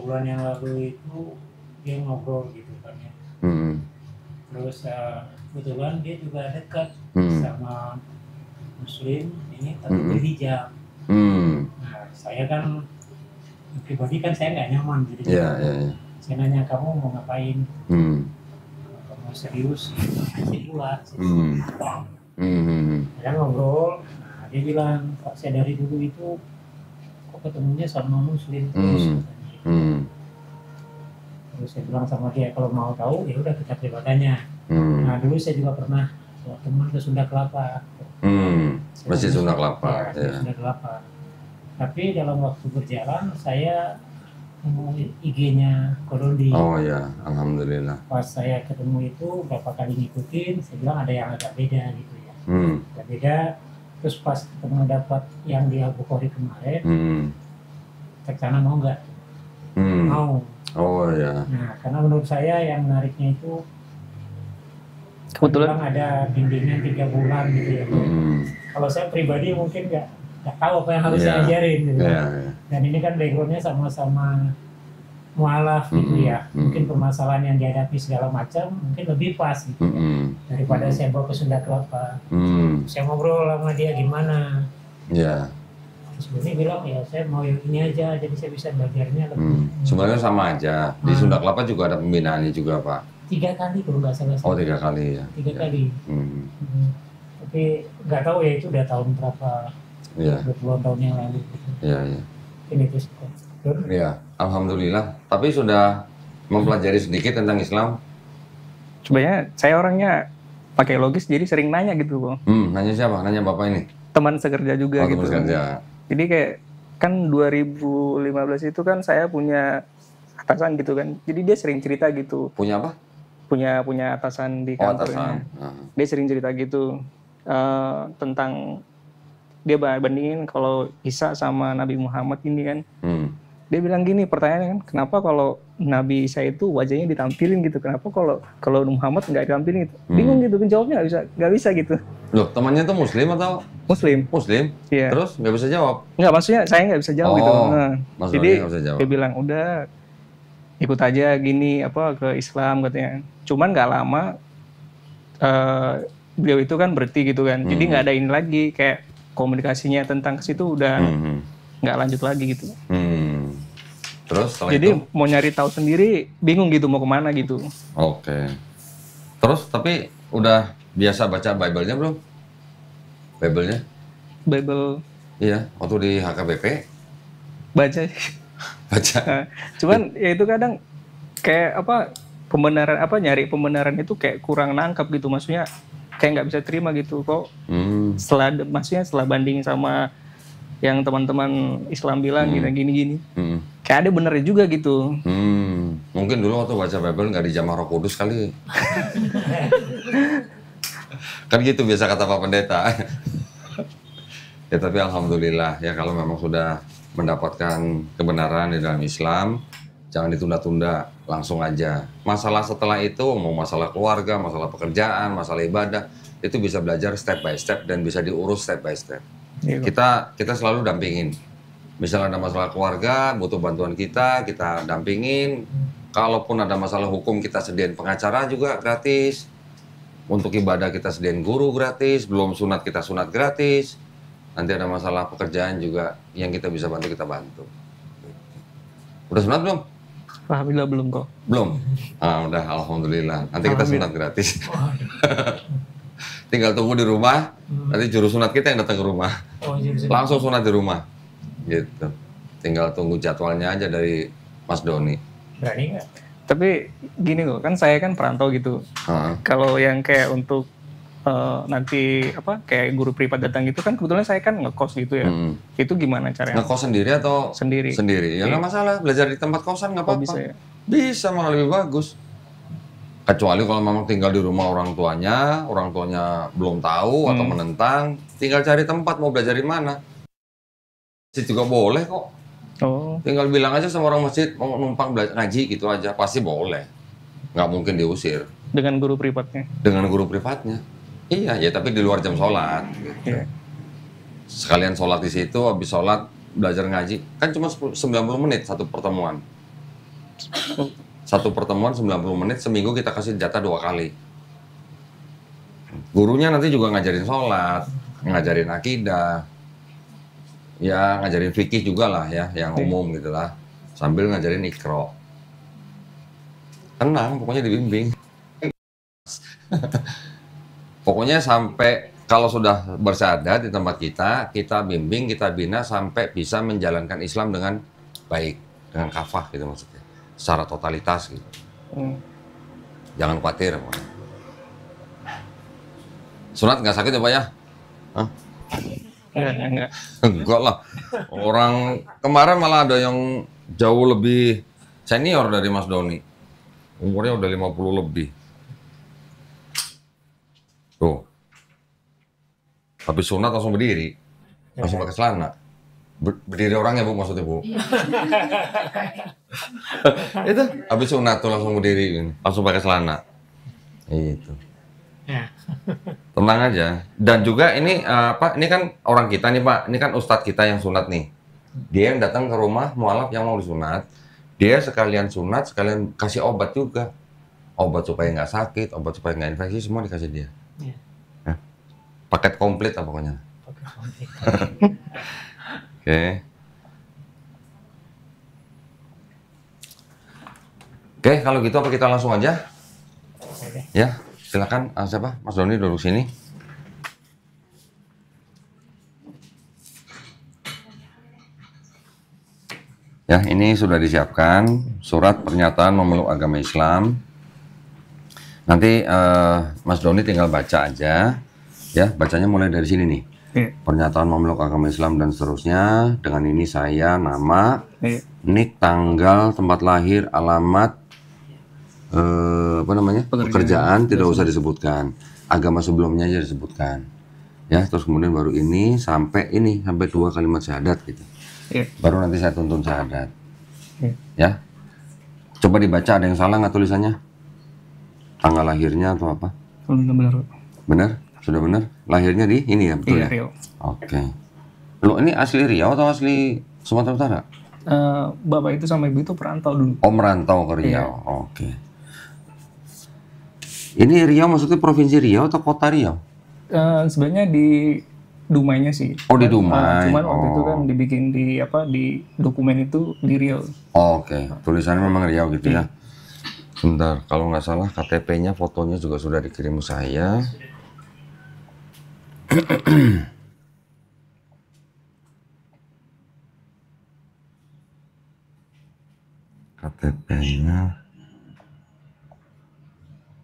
bulan yang lalu itu dia ngobrol gitu kan ya. Terus kebetulan dia juga dekat sama Muslim ini tapi berhijab. Nah saya kan pribadi kan saya nggak nyaman gitu. Saya nanya kamu mau ngapain? Kamu serius? Saya luar. Saya ngobrol. Nah, dia bilang Pak saya dari dulu itu kok ketemunya sama Muslim terus. Terus saya bilang sama dia kalau mau tahu ya udah kita privatanya. Nah dulu saya juga pernah teman ke Sunda Kelapa. Masih Sunda Kelapa. Ya. Sunda Kelapa. Tapi dalam waktu berjalan saya nemuin IG-nya Kodondi. Oh ya, alhamdulillah. Pas saya ketemu itu beberapa kali ngikutin, saya bilang ada yang agak beda gitu ya. Agak beda. Terus pas ketemu dapat yang di Al-Bukhari kemarin, Cak mau nggak? Mau. Oh ya. Nah, karena menurut saya yang menariknya itu kebetulan ada bimbingan 3 bulan gitu ya. Kalau saya pribadi mungkin nggak tahu apa yang harus saya ajarin gitu. Dan ini kan backgroundnya sama-sama mualaf gitu ya. Mungkin permasalahan yang dihadapi segala macam mungkin lebih pas gitu daripada saya bawa ke Sunda Kelapa. Saya ngobrol sama dia gimana. Sebenarnya bilang ya saya mau yang ini aja jadi saya bisa belajarnya lebih. Sebenarnya sama aja. Di Sunda Kelapa juga ada pembinaannya juga Pak. 3 kali kalau nggak salah. Oh 3 kali ya. 3 kali. Tapi nggak tahu ya itu udah tahun berapa. 20 tahun yang lalu. Ini terus. Iya, alhamdulillah. Tapi sudah mempelajari sedikit tentang Islam. Sebenarnya saya orangnya pakai logis jadi sering nanya gitu kok. Nanya siapa? Nanya bapak ini? Teman sekerja juga gitu. Teman sekerja. Jadi kayak kan 2015 itu kan saya punya atasan gitu kan. Jadi dia sering cerita gitu. Punya apa? Punya atasan di kantornya. Dia sering cerita gitu tentang dia bandingin kalau Isa sama Nabi Muhammad ini kan. Dia bilang gini, pertanyaannya kan, kenapa kalau Nabi Isa itu wajahnya ditampilin gitu, kenapa kalau Muhammad nggak ditampilin gitu? Bingung gitu, jawabnya nggak bisa gitu. Loh, temannya itu Muslim atau? Muslim. Iya. Terus nggak bisa jawab? Nggak, maksudnya saya nggak bisa jawab gitu. Jadi bisa jawab. dia bilang udah ikut aja gini ke Islam katanya. Cuman nggak lama beliau itu kan berhenti gitu kan. Jadi nggak ada ini lagi kayak komunikasinya tentang ke situ udah nggak lanjut lagi gitu. Terus setelah jadi itu? Mau nyari tahu sendiri bingung gitu mau kemana gitu. Oke. Terus tapi udah biasa baca Bible-nya belum? Bible? Iya, waktu di HKBP? Baca. Nah, cuman ya itu kadang kayak pembenaran nyari pembenaran itu kayak kurang nangkap gitu, maksudnya kayak nggak bisa terima gitu kok. Setelah bandingin sama yang teman-teman Islam bilang gini. Kayak ada benernya juga gitu. Mungkin dulu waktu baca Bible nggak dijamah Roh Kudus kali. Kan gitu biasa kata Pak Pendeta. Ya tapi alhamdulillah ya kalau memang sudah mendapatkan kebenaran di dalam Islam, jangan ditunda-tunda, langsung aja. Masalah setelah itu, mau masalah keluarga, masalah pekerjaan, masalah ibadah, itu bisa belajar step by step dan bisa diurus step by step. Kita selalu dampingin. Misalnya ada masalah keluarga, butuh bantuan kita dampingin. Kalaupun ada masalah hukum, kita sediain pengacara juga gratis. Untuk ibadah kita sediain guru gratis, belum sunat kita sunat gratis. Nanti ada masalah pekerjaan juga yang kita bisa bantu, kita bantu. Udah sunat belum? Alhamdulillah belum kok. Belum? Udah alhamdulillah. Nanti kita sunat gratis. Tinggal tunggu di rumah, nanti juru sunat kita yang datang ke rumah. Langsung sunat di rumah. Gitu. Tinggal tunggu jadwalnya aja dari Mas Doni. Berani nggak? Tapi gini kok, kan saya kan perantau gitu. Kalau yang kayak untuk nanti kayak guru privat datang gitu kan kebetulan saya kan ngekos gitu ya. Itu gimana caranya? Ngekos sendiri atau? Sendiri. Ya nggak masalah, belajar di tempat kosan nggak apa-apa. Bisa ya? Bisa, malah lebih bagus. Kecuali kalau memang tinggal di rumah orang tuanya belum tahu atau menentang, tinggal cari tempat mau belajar di mana. Masjid juga boleh kok. Tinggal bilang aja sama orang masjid mau numpang belajar ngaji gitu aja, pasti boleh. Nggak mungkin diusir. Dengan guru privatnya? Dengan guru privatnya. Iya, ya tapi di luar jam sholat. Gitu. Sekalian sholat di situ, habis sholat belajar ngaji. Kan cuma 90 menit satu pertemuan. Satu pertemuan 90 menit, seminggu kita kasih jatah 2 kali. Gurunya nanti juga ngajarin sholat, ngajarin akidah, ya ngajarin fikih juga lah ya, yang umum gitu lah. Sambil ngajarin ikro. Tenang, pokoknya dibimbing. Pokoknya sampai kalau sudah bersyahadat di tempat kita bimbing, kita bina sampai bisa menjalankan Islam dengan baik, dengan kafah gitu maksudnya. Secara totalitas gitu. Jangan khawatir. Sunat nggak sakit ya Pak ya? Hah? Enggak. Enggak lah. Orang kemarin malah ada yang jauh lebih senior dari Mas Doni. Umurnya udah 50 lebih. Tuh. Habis sunat langsung berdiri. Langsung pakai celana. Berdiri orangnya Bu, maksudnya Bu. Itu habis sunat tuh langsung berdiri, langsung pakai celana. Itu. Tenang aja. Dan juga ini Pak, ini kan orang kita nih Pak, ini kan ustadz kita yang sunat nih. Dia yang datang ke rumah mualaf yang mau disunat. Dia sekalian sunat, sekalian kasih obat juga. Obat supaya nggak sakit, obat supaya nggak infeksi, semua dikasih dia. Ya. Paket komplit lah pokoknya. Oke, kalau gitu apa kita langsung aja? Ya, silakan. Siapa? Mas Doni duduk sini. Ya, ini sudah disiapkan surat pernyataan memeluk agama Islam. Nanti Mas Doni tinggal baca aja. Ya, bacanya mulai dari sini nih. Pernyataan memeluk agama Islam dan seterusnya. Dengan ini saya, nama, nik, tanggal, tempat lahir, alamat, pekerjaan tidak usah disebutkan. Agama sebelumnya aja disebutkan. Ya, terus kemudian baru ini sampai 2 kalimat syahadat gitu. Baru nanti saya tuntun syahadat. Ya. Coba dibaca, ada yang salah nggak tulisannya? Tanggal lahirnya atau apa? Benar. Benar? Sudah benar? Lahirnya di ini ya, betul ya? Riau. Oke. Lo ini asli Riau atau asli Sumatera Utara? Bapak itu sama ibu itu perantau dulu. Oh, merantau ke Riau. Oke. Ini Riau maksudnya provinsi Riau atau kota Riau? Sebenarnya di Dumainya sih. Oh, di Dumai. Cuman waktu itu kan dibikin di dokumen itu di Riau. Oke. Tulisannya memang Riau gitu ya. Sebentar, kalau nggak salah KTP-nya, fotonya juga sudah dikirim saya. KTP-nya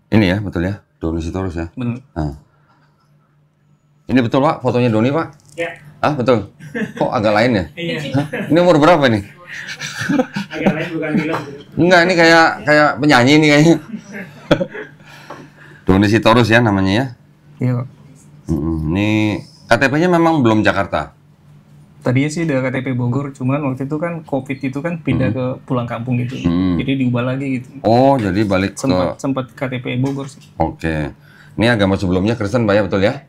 ini ya, betul ya? Doni Sitorus ya? Benar. Nah. Ini betul Pak, fotonya Doni Pak? Ya. Ah, betul. Kok agak lain ya? Iya. Hah? Ini umur berapa nih? Agak lain bukan film. Enggak, ini kayak penyanyi ini kayaknya. Doni Sitorus ya namanya ya? Iya Pak. Ini KTP-nya memang belum Jakarta? Tadinya sih udah KTP Bogor, cuman waktu itu kan COVID itu kan pindah ke pulang kampung gitu. Jadi diubah lagi gitu. Oh, jadi balik sempat KTP Bogor sih. Oke. Ini agama sebelumnya Kristen Pak ya, betul ya?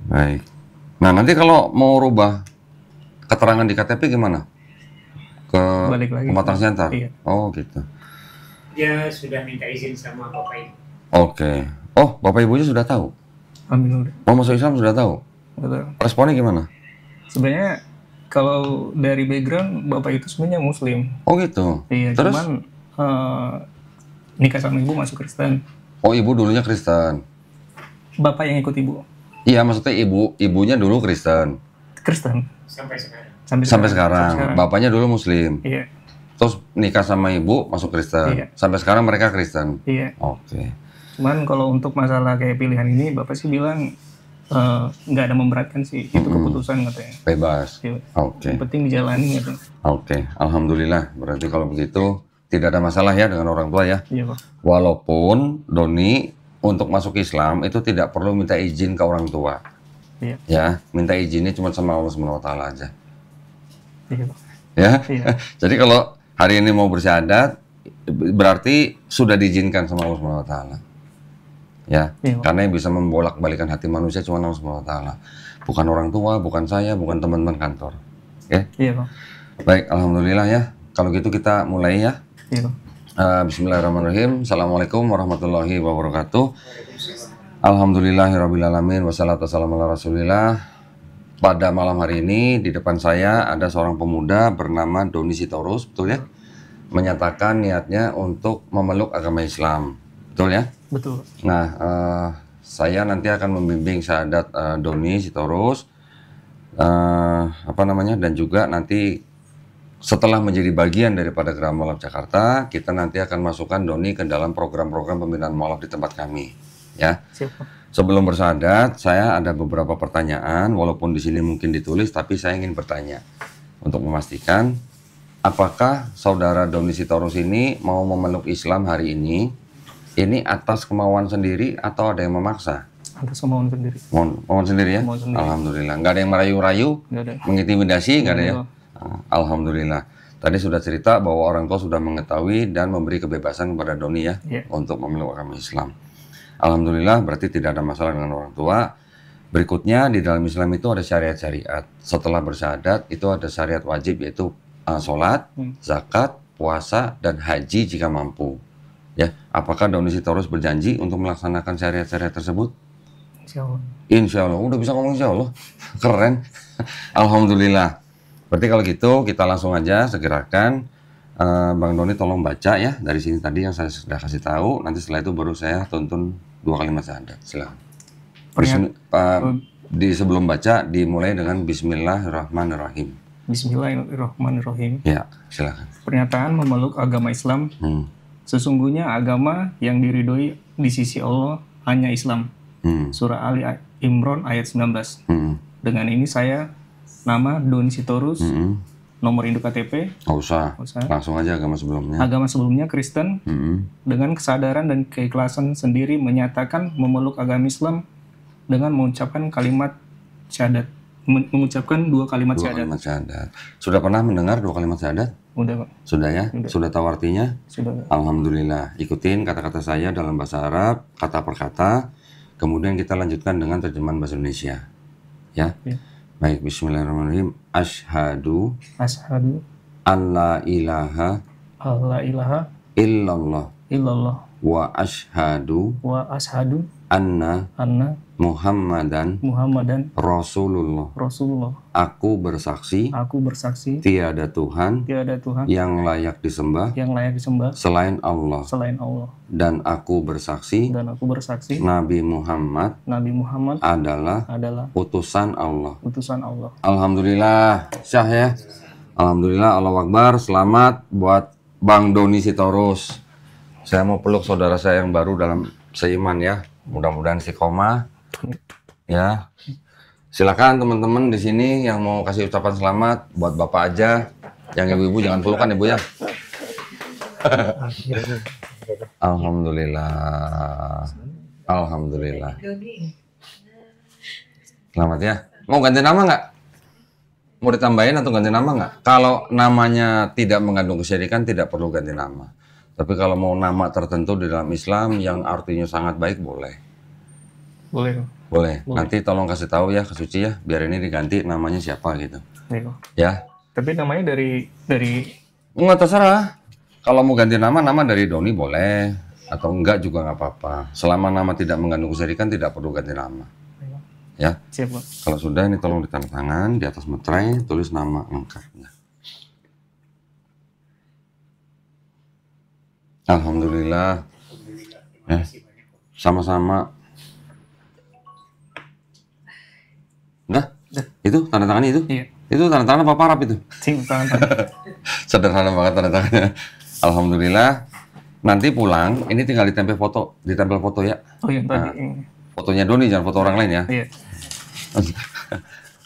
Baik. Nah, nanti kalau mau rubah keterangan di KTP gimana? Balik lagi. Pematang Siantar? Iya. Oh, gitu. Dia sudah minta izin sama Bapak Ibu. Oke. Oh, Bapak Ibunya sudah tahu? Alhamdulillah. Mau masuk Islam sudah tahu? Betul. Responnya gimana? Sebenarnya kalau dari background Bapak itu sebenarnya Muslim. Oh, gitu? Iya, terus? Cuman nikah sama ibu masuk Kristen. Oh, ibu dulunya Kristen? Bapak yang ikut ibu. Iya, maksudnya ibunya dulu Kristen? Kristen. Sampai sekarang. Sampai sekarang. Bapaknya dulu Muslim? Iya. Terus nikah sama ibu masuk Kristen? Iya. Sampai sekarang mereka Kristen? Iya. Oke. Cuman kalau untuk masalah kayak pilihan ini, Bapak sih bilang nggak ada memberatkan sih. Itu keputusan katanya. Bebas? Iya. Oke. Yang penting dijalani gitu. Oke. Alhamdulillah. Berarti kalau begitu tidak ada masalah ya dengan orang tua ya? Iya Pak. Walaupun Doni untuk masuk Islam itu tidak perlu minta izin ke orang tua. Iya. Ya, minta izinnya cuma sama Allah Subhanahu wa taala aja. Iya Pak. Ya. Iya. Jadi kalau hari ini mau bersyahadat berarti sudah diizinkan sama Allah Subhanahu wa taala. Ya, Iya, karena yang bisa membolak-balikan hati manusia cuma Allah Subhanahu wa taala. Bukan orang tua, bukan saya, bukan teman-teman kantor. Ya. Iya Pak. Baik, alhamdulillah ya. Kalau gitu kita mulai ya. Iya. Bismillahirrahmanirrahim. Assalamualaikum warahmatullahi wabarakatuh. Alhamdulillahirrabbilalamin. Wassalatu wassalamu ala rasulillah. Pada malam hari ini di depan saya ada seorang pemuda bernama Doni Sitorus, betul ya? Menyatakan niatnya untuk memeluk agama Islam, betul ya? Betul. Nah, saya nanti akan membimbing Sahadat Doni Sitorus, dan juga nanti setelah menjadi bagian daripada Geraha Mualaf Jakarta, kita nanti akan masukkan Doni ke dalam program-program pembinaan mualaf di tempat kami, ya. Siap. Sebelum bersahadat, saya ada beberapa pertanyaan, walaupun di sini mungkin ditulis, tapi saya ingin bertanya untuk memastikan apakah saudara Doni Sitorus ini mau memeluk Islam hari ini atas kemauan sendiri atau ada yang memaksa? Atas kemauan sendiri. Kemauan sendiri ya? Kemauan sendiri. Alhamdulillah. Nggak ada yang merayu-rayu, mengintimidasi, nggak ada ya? Alhamdulillah. Tadi sudah cerita bahwa orang tua sudah mengetahui dan memberi kebebasan kepada Doni ya, untuk memeluk agama Islam. Alhamdulillah, berarti tidak ada masalah dengan orang tua. Berikutnya di dalam Islam itu ada syariat-syariat. Setelah bersyahadat itu ada syariat wajib, yaitu sholat, zakat, puasa, dan haji jika mampu. Ya, apakah Doni Sitorus berjanji untuk melaksanakan syariat-syariat tersebut? Insya Allah. Insya Allah, udah bisa ngomong insya Allah, keren. Alhamdulillah. Berarti kalau gitu kita langsung aja segerakan. Bang Doni tolong baca ya dari sini tadi yang saya sudah kasih tahu. Nanti setelah itu baru saya tuntun 2 kalimat syahadat. Silakan. Di sebelum baca dimulai dengan Bismillahirrahmanirrahim. Bismillahirrahmanirrahim. Ya, silakan. Pernyataan memeluk agama Islam. Sesungguhnya agama yang diridhoi di sisi Allah hanya Islam. Surah Ali Imran ayat 19. Dengan ini saya, nama Doni Sitorus, nomor induk KTP. Nggak usah. Langsung aja agama sebelumnya. Agama sebelumnya Kristen. Dengan kesadaran dan keikhlasan sendiri menyatakan memeluk agama Islam dengan mengucapkan kalimat syahadat. Mengucapkan 2 kalimat syahadat. Sudah pernah mendengar 2 kalimat syahadat? Udah, Pak. Sudah ya? Sudah tahu artinya? Sudah. Alhamdulillah. Ikutin kata-kata saya dalam bahasa Arab, kata per kata. Kemudian kita lanjutkan dengan terjemahan bahasa Indonesia. Ya? Baik, bismillahirrahmanirrahim. Asyhadu an la ilaha illallah wa asyhadu anna Muhammadan Rasulullah. Aku bersaksi tiada Tuhan yang layak disembah selain Allah. Dan aku bersaksi Nabi Muhammad adalah utusan Allah. Alhamdulillah, syah ya. Alhamdulillah, Allahu Akbar. Selamat buat Bang Doni Sitorus. Saya mau peluk saudara saya yang baru dalam seiman ya. Mudah-mudahan istiqomah. Ya, silakan teman-teman di sini yang mau kasih ucapan selamat buat bapak aja, yang ibu-ibu jangan pelukan ibu ya. Alhamdulillah, alhamdulillah. Selamat ya. Mau ganti nama nggak? Mau ditambahin atau ganti nama nggak? Kalau namanya tidak mengandung kesyirikan tidak perlu ganti nama. Tapi kalau mau nama tertentu di dalam Islam yang artinya sangat baik boleh. Boleh. Nanti tolong kasih tahu ya ke Suci ya, biar ini diganti namanya siapa gitu. Ya. Tapi namanya dari Enggak, terserah. Kalau mau ganti nama dari Doni boleh, atau enggak juga nggak apa-apa. Selama nama tidak mengandung kesyirikan tidak perlu ganti nama. Ya. Siap, Pak. Kalau sudah ini tolong ditandatangan di atas meterai, tulis nama lengkapnya. Alhamdulillah. Ya. Sama-sama. Udah? Itu tanda tangan itu? Iya. Itu tanda tangan apa Arab itu? Sederhana banget tanda tangannya. Alhamdulillah. Nanti pulang, ini tinggal ditempel foto ya. Oh iya, tadi. Fotonya Doni, jangan foto orang lain ya. Iya.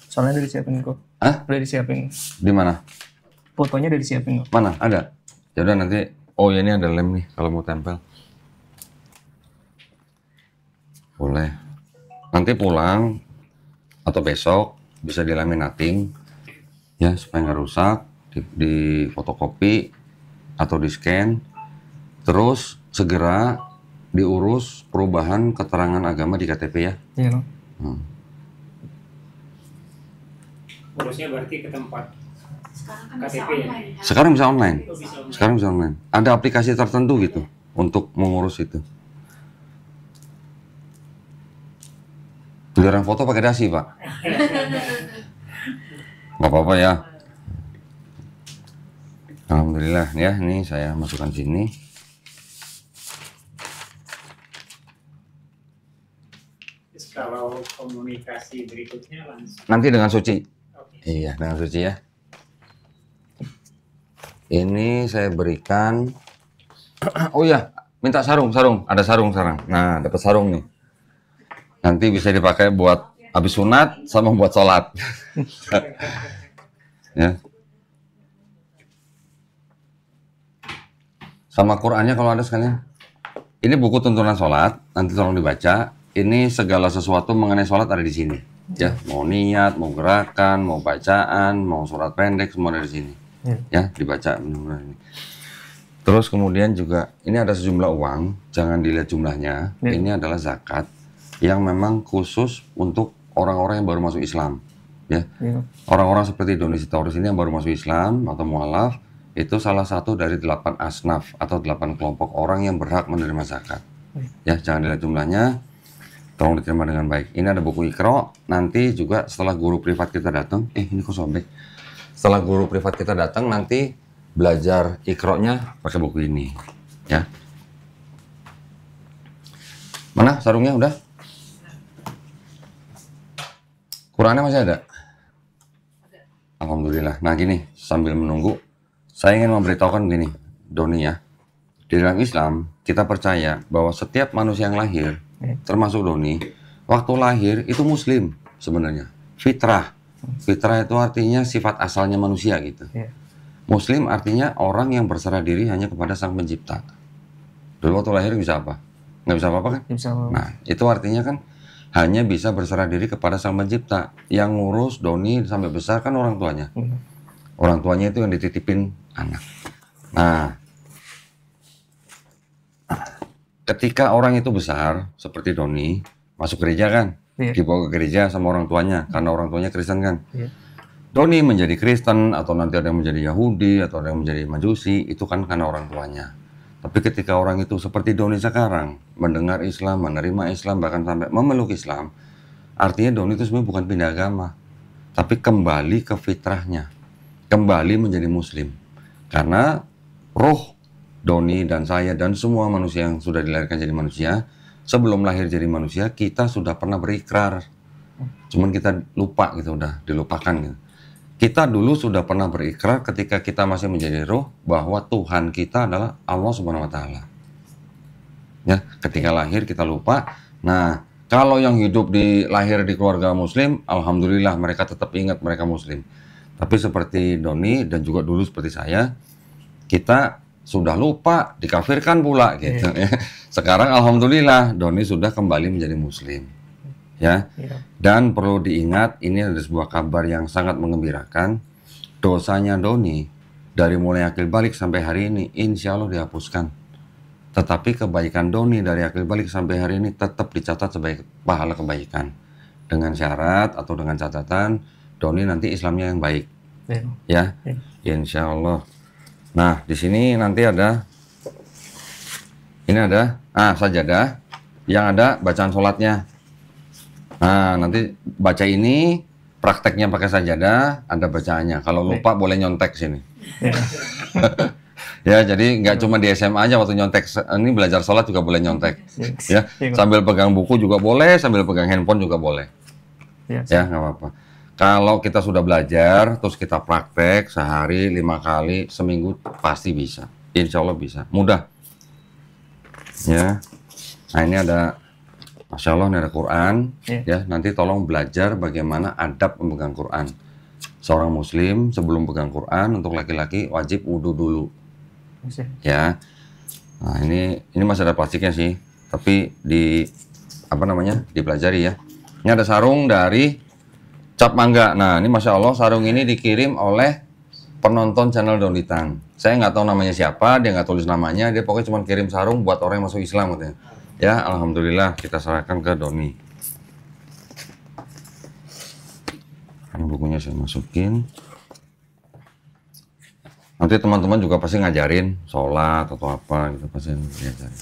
Soalnya udah disiapin kok. Hah? Udah disiapin. Di mana? Fotonya udah disiapin kok. Mana? Ada? Ya udah nanti. Oh ya, ini ada lem nih kalau mau tempel. Boleh. Nanti pulang atau besok bisa dilaminating ya supaya nggak rusak, di fotokopi atau di scan, terus segera diurus perubahan keterangan agama di KTP ya. Iya. Urusnya berarti ke tempat Sekarang kan bisa KTP ya? online. Ya? Sekarang bisa online. Itu bisa online. Sekarang bisa online. Ada aplikasi tertentu gitu untuk mengurus itu. Giliran foto pakai dasi, Pak. Nggak apa-apa ya. Alhamdulillah ya, ini saya masukkan sini. Terus kalau komunikasi berikutnya langsung. Nanti dengan Suci. Oke. Iya, dengan Suci ya. Ini saya berikan. Oh iya, minta sarung. Ada sarung sekarang. Nah, dapat sarung nih. Nanti bisa dipakai buat habis sunat sama buat sholat. Ya. Sama Qur'annya kalau ada sekalian. Ini buku tuntunan sholat, nanti tolong dibaca. Ini segala sesuatu mengenai sholat ada di sini. Ya, mau niat, mau gerakan, mau bacaan, mau surat pendek, semua ada di sini. Ya, dibaca. Terus kemudian juga ini ada sejumlah uang, jangan dilihat jumlahnya. Ini adalah zakat yang memang khusus untuk orang-orang yang baru masuk Islam. Ya, orang-orang seperti Doni Sitorus ini yang baru masuk Islam atau mualaf. Itu salah satu dari 8 asnaf atau 8 kelompok orang yang berhak menerima zakat. Ya, jangan dilihat jumlahnya, tolong diterima dengan baik. Ini ada buku Iqra, nanti juga setelah guru privat kita datang, ini kok sobek. Setelah guru privat kita datang, nanti belajar Iqra-nya pakai buku ini. Ya. Mana sarungnya udah? Qurannya masih ada? Alhamdulillah. Nah gini, sambil menunggu, saya ingin memberitahukan begini, Doni ya. Di dalam Islam, kita percaya bahwa setiap manusia yang lahir, termasuk Doni, waktu lahir itu muslim sebenarnya. Fitrah. Fitrah itu artinya sifat asalnya manusia gitu. Muslim artinya orang yang berserah diri hanya kepada Sang Pencipta. Dulu waktu lahir bisa apa? Nggak bisa apa-apa kan? Bisa apa-apa. Nah, itu artinya kan hanya bisa berserah diri kepada Sang Pencipta. Yang ngurus Doni sampai besar kan orang tuanya. Orang tuanya itu yang dititipin anak. Nah, ketika orang itu besar, seperti Doni, masuk gereja kan? Dibawa ke gereja sama orang tuanya, karena orang tuanya Kristen kan? Doni menjadi Kristen, atau nanti ada yang menjadi Yahudi, atau ada yang menjadi Majusi, itu kan karena orang tuanya. Tapi ketika orang itu seperti Doni sekarang, mendengar Islam, menerima Islam, bahkan sampai memeluk Islam, artinya Doni itu sebenarnya bukan pindah agama, tapi kembali ke fitrahnya. Kembali menjadi muslim. Karena roh Doni dan saya dan semua manusia yang sudah dilahirkan jadi manusia, sebelum lahir jadi manusia, kita sudah pernah berikrar. Cuman kita lupa gitu, udah dilupakan gitu. Kita dulu sudah pernah berikrar ketika kita masih menjadi roh, bahwa Tuhan kita adalah Allah Subhanahu wa Ta'ala. Ya, ketika lahir kita lupa. Nah, kalau yang hidup lahir di keluarga muslim, alhamdulillah mereka tetap ingat mereka muslim. Tapi seperti Doni dan juga dulu seperti saya, kita sudah lupa, dikafirkan pula gitu ya. Sekarang alhamdulillah Doni sudah kembali menjadi muslim. Ya. Dan perlu diingat, ini ada sebuah kabar yang sangat mengembirakan. Dosanya Doni dari mulai akil balik sampai hari ini insya Allah dihapuskan. Tetapi kebaikan Doni dari akil balik sampai hari ini tetap dicatat sebagai pahala kebaikan. Dengan syarat atau dengan catatan Doni nanti Islamnya yang baik, ya, insya Allah. Nah, di sini nanti ada, ini ada, sajadah, yang ada bacaan sholatnya. Nah, nanti baca ini, prakteknya pakai sajadah, ada bacaannya. Kalau lupa boleh nyontek sini. Ya, jadi nggak cuma di SMA aja waktu nyontek, ini belajar sholat juga boleh nyontek. Ya, sambil pegang buku juga boleh, sambil pegang handphone juga boleh. Ya, nggak apa-apa. Kalau kita sudah belajar, terus kita praktek sehari 5 kali, seminggu pasti bisa. Insya Allah bisa. Mudah. Ya. Nah ini ada, Masya Allah, ini ada Quran. Ya, nanti tolong belajar bagaimana adab memegang Quran. Seorang Muslim sebelum pegang Quran untuk laki-laki wajib wudhu dulu. Ya. Nah ini masih ada plastiknya sih, tapi dipelajari ya. Ini ada sarung dari Cap Mangga. Nah, ini Masya Allah, sarung ini dikirim oleh penonton channel Donitan. Saya nggak tahu namanya siapa, dia nggak tulis namanya, dia pokoknya cuma kirim sarung buat orang yang masuk Islam katanya. Ya, alhamdulillah kita serahkan ke Doni. Ini bukunya saya masukin. Nanti teman-teman juga pasti ngajarin sholat atau apa gitu, pasti ngajarin.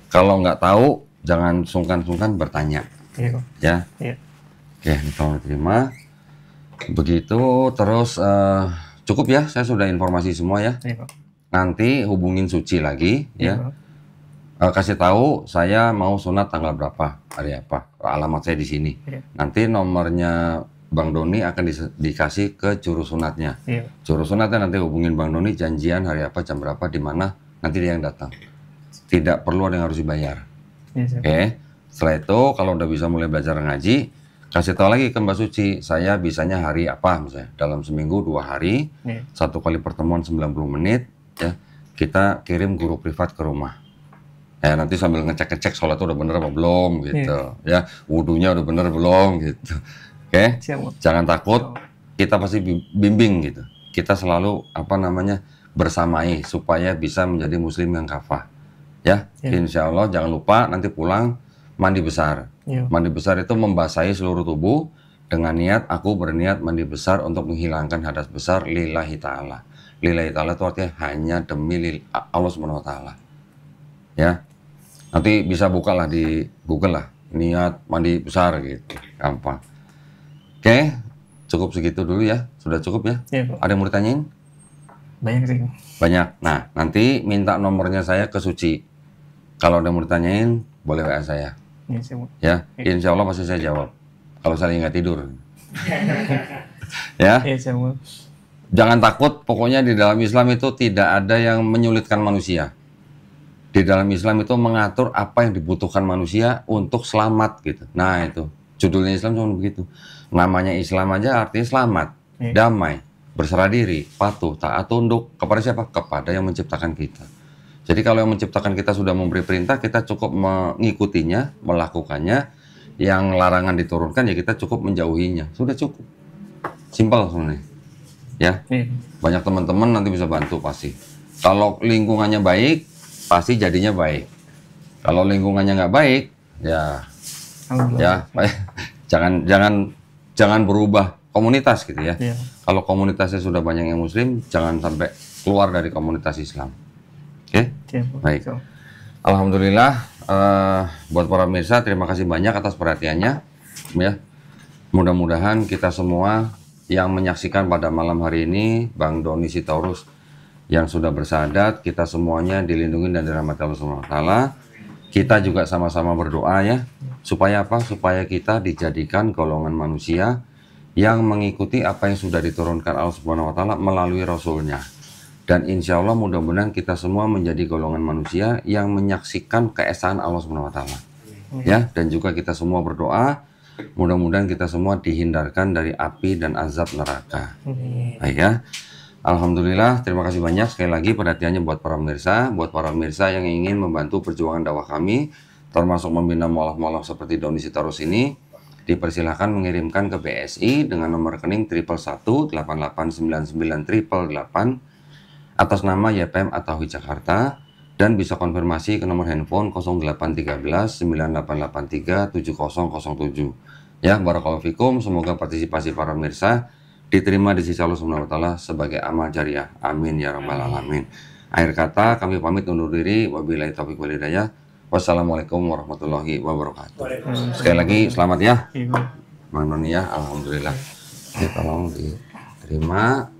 Kalau nggak tahu, jangan sungkan-sungkan bertanya. Iya. Ya. Iya. Oke, tolong diterima. Begitu, terus cukup ya, saya sudah informasi semua ya. Iya. Nanti hubungin Suci lagi ya. Kasih tahu saya mau sunat tanggal berapa, hari apa, alamat saya di sini. Iya. Nanti nomornya Bang Doni akan dikasih ke juru sunatnya. Iya. Juru sunatnya nanti hubungin Bang Doni, janjian hari apa, jam berapa, di mana, nanti dia yang datang. Tidak perlu ada yang harus dibayar. Iya. Oke. Setelah itu kalau udah bisa mulai belajar ngaji, kasih tahu lagi ke Mbak Suci, saya bisanya hari apa misalnya, dalam seminggu 2 hari, Iya. 1 kali pertemuan 90 menit, ya, kita kirim guru privat ke rumah. Ya, nanti sambil ngecek-ngecek sholat udah bener apa belum gitu, ya, wudunya udah bener belum gitu. Oke, jangan takut, kita pasti bimbing gitu. Kita selalu apa namanya bersamai supaya bisa menjadi muslim yang kafah. Ya, insya Allah jangan lupa nanti pulang mandi besar. Mandi besar itu membasahi seluruh tubuh dengan niat aku berniat mandi besar untuk menghilangkan hadas besar lillahi ta'ala. Lillahi ta'ala itu artinya hanya demi Allah Subhanahu wa ta'ala. Ya. Nanti bisa buka lah di Google lah, niat mandi besar gitu, gampang. Oke, cukup segitu dulu ya, sudah cukup ya? Iya, ada yang mau ditanyain? Banyak sih. Banyak. Nah, nanti minta nomornya saya ke Suci. Kalau ada yang mau ditanyain, boleh WA saya. Ya, insya Allah pasti saya jawab. Kalau saya nggak tidur. Ya. Jangan takut, pokoknya di dalam Islam itu tidak ada yang menyulitkan manusia. Di dalam Islam itu mengatur apa yang dibutuhkan manusia untuk selamat gitu. Nah itu, judulnya Islam cuma begitu. Namanya Islam aja artinya selamat, damai, berserah diri, patuh, taat, tunduk. Kepada siapa? Kepada yang menciptakan kita. Jadi kalau yang menciptakan kita sudah memberi perintah, kita cukup mengikutinya, melakukannya. Yang larangan diturunkan ya kita cukup menjauhinya. Sudah cukup. Simpel sebenarnya. Ya. Banyak teman-teman nanti bisa bantu pasti. Kalau lingkungannya baik, pasti jadinya baik. Kalau lingkungannya nggak baik, ya jangan berubah komunitas gitu ya. Kalau komunitasnya sudah banyak yang Muslim, jangan sampai keluar dari komunitas Islam. Oke? Baik. Alhamdulillah, buat para pemirsa, terima kasih banyak atas perhatiannya. Ya, mudah-mudahan kita semua yang menyaksikan pada malam hari ini, Bang Doni Sitorus yang sudah bersahadat, kita semuanya dilindungi dan dirahmati Allah Subhanahu wa taala. Kita juga sama-sama berdoa ya, supaya apa? Supaya kita dijadikan golongan manusia yang mengikuti apa yang sudah diturunkan Allah Subhanahu wa taala melalui Rasulnya. Dan insya Allah mudah-mudahan kita semua menjadi golongan manusia yang menyaksikan keesaan Allah Subhanahu wa taala. Ya, dan juga kita semua berdoa mudah-mudahan kita semua dihindarkan dari api dan azab neraka. Baik ya. Alhamdulillah, terima kasih banyak sekali lagi perhatiannya buat para pemirsa yang ingin membantu perjuangan dakwah kami, termasuk membina mualaf-mualaf seperti Doni Sitorus ini, dipersilahkan mengirimkan ke BSI dengan nomor rekening 111-899-888 atas nama YPM Atawi Jakarta, dan bisa konfirmasi ke nomor handphone 0813-9883-7007. Ya, barakallahu fikum, semoga partisipasi para pemirsa diterima di sisi Allah Subhanahu wa taala sebagai amal jariah. Amin ya rabbal alamin. Akhir kata kami pamit undur diri. Wabillahi taufiq wal hidayah. Wassalamualaikum warahmatullahi wabarakatuh. Sekali lagi selamat ya. Bang Doni ya, alhamdulillah. Tolong diterima.